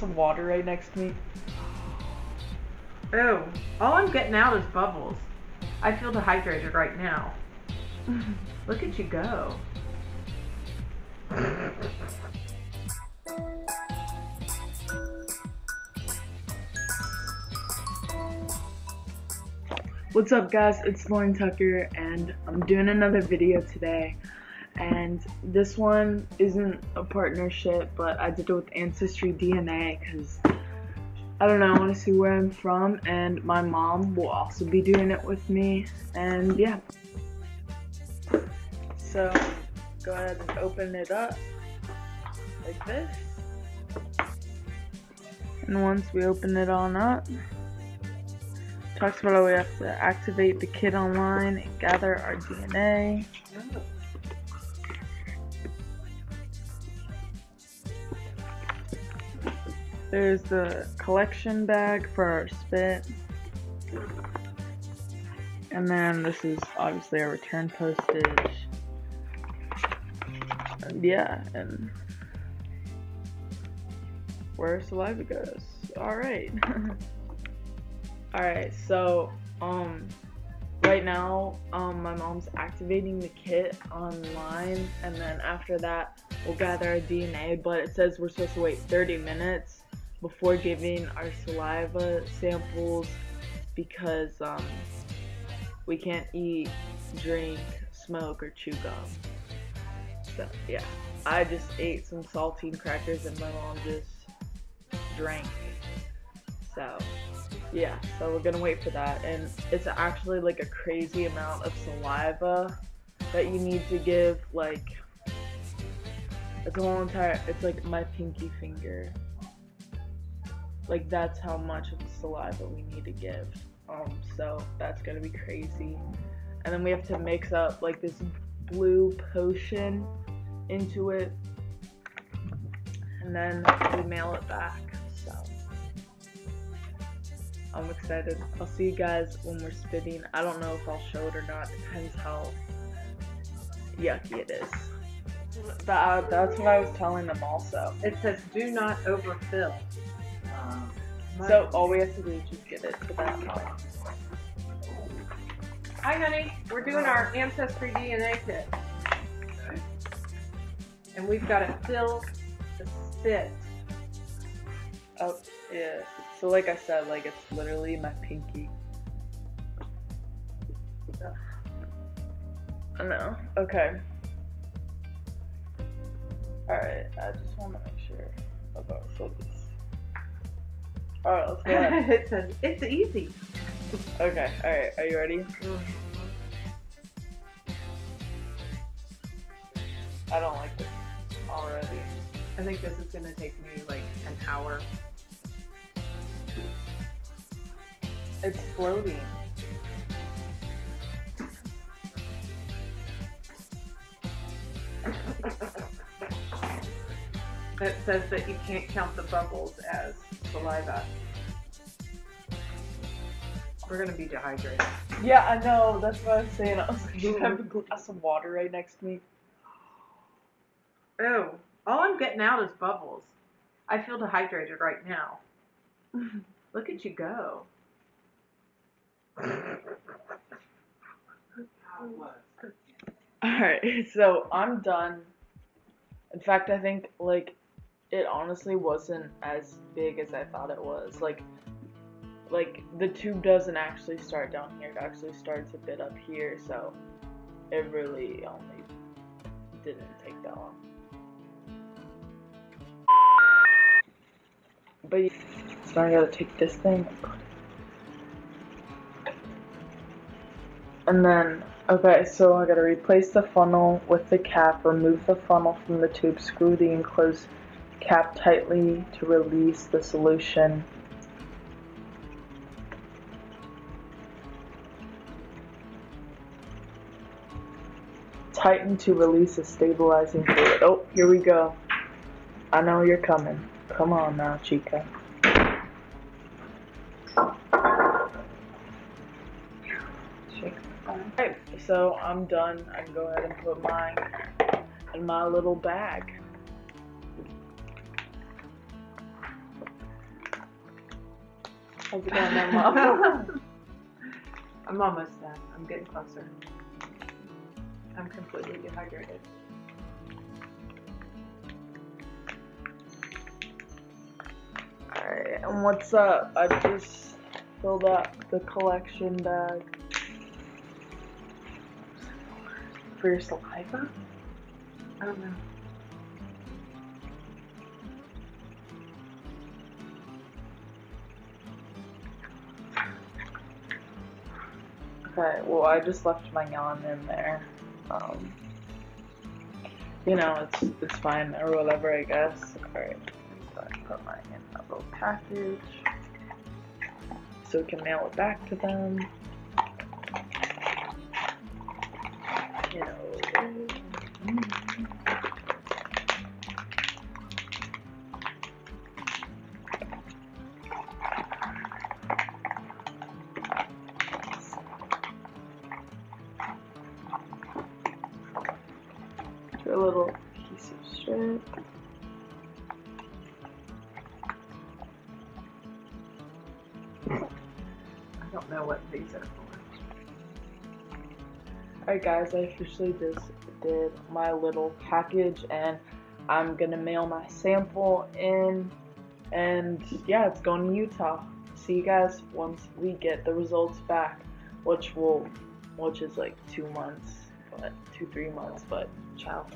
glass of water right next to me? Oh, all I'm getting out is bubbles. I feel dehydrated right now. Look at you go. What's up guys, it's Lauren Tucker and I'm doing another video today, and this one isn't a partnership, but I did it with Ancestry DNA because I don't know, I want to see where I'm from, and my mom will also be doing it with me, and yeah. So go ahead and open it up like this, and once we open it on up, talks about how we have to activate the kit online and gather our DNA. There's the collection bag for our spit. And then this is obviously our return postage. And yeah, and where saliva goes. Alright. Alright, so right now my mom's activating the kit online, and then after that we'll gather our DNA, but it says we're supposed to wait 30 minutes before giving our saliva samples because we can't eat, drink, smoke, or chew gum. So yeah, I just ate some saltine crackers and my mom just drank. So yeah, so we're gonna wait for that, and it's actually like a crazy amount of saliva that you need to give. Like, it's a whole entire, it's like my pinky finger. Like, that's how much of the saliva we need to give. So that's gonna be crazy. And then we have to mix up like this blue potion into it, and then we mail it back. So I'm excited. I'll see you guys when we're spitting. I don't know if I'll show it or not. Depends how yucky it is. That's what I was telling them also. It says do not overfill. So all we have to do is just get it to that point. Hi honey, we're doing our Ancestry DNA kit. Okay. And we've got to fill the spit. Oh, yeah. So like I said, like it's literally my pinky. I know. Okay. Alright, I just want to make sure about focus. Alright, let's go ahead. It says it's easy. Okay, alright, are you ready? I don't like this already. I think this is going to take me like an hour. It's floating. It says that you can't count the bubbles as saliva. We're going to be dehydrated. Yeah, I know, that's what I was saying. I was like, do you have a glass of water right next to me? Oh, all I'm getting out is bubbles. I feel dehydrated right now. Look at you go. Alright, so I'm done. In fact, I think, like, it honestly wasn't as big as I thought it was. Like the tube doesn't actually start down here. It actually starts a bit up here, so it really only didn't take that long. But so I gotta take this thing and then, okay, so I gotta replace the funnel with the cap, remove the funnel from the tube, screw the enclosed cap tightly to release the solution. Tighten to release a stabilizing fluid. Oh, here we go. I know you're coming. Come on now, Chica. Alright, so I'm done. I can go ahead and put mine in my little bag. How's it going there, Mom? I'm almost done. I'm getting closer. I'm completely dehydrated. Alright, and what's up? I just filled up the collection bag. For your saliva? I don't know. Okay, well I just left my yawn in there. You know, it's fine or whatever, I guess. Alright, so I put mine in a little package so we can mail it back to them. You know. A little piece of strip. I don't know what these are for. Alright guys, I officially just did my little package and I'm gonna mail my sample in, and yeah, it's going to Utah. See you guys once we get the results back, which is like 2 months, but 2-3 months, but ciao.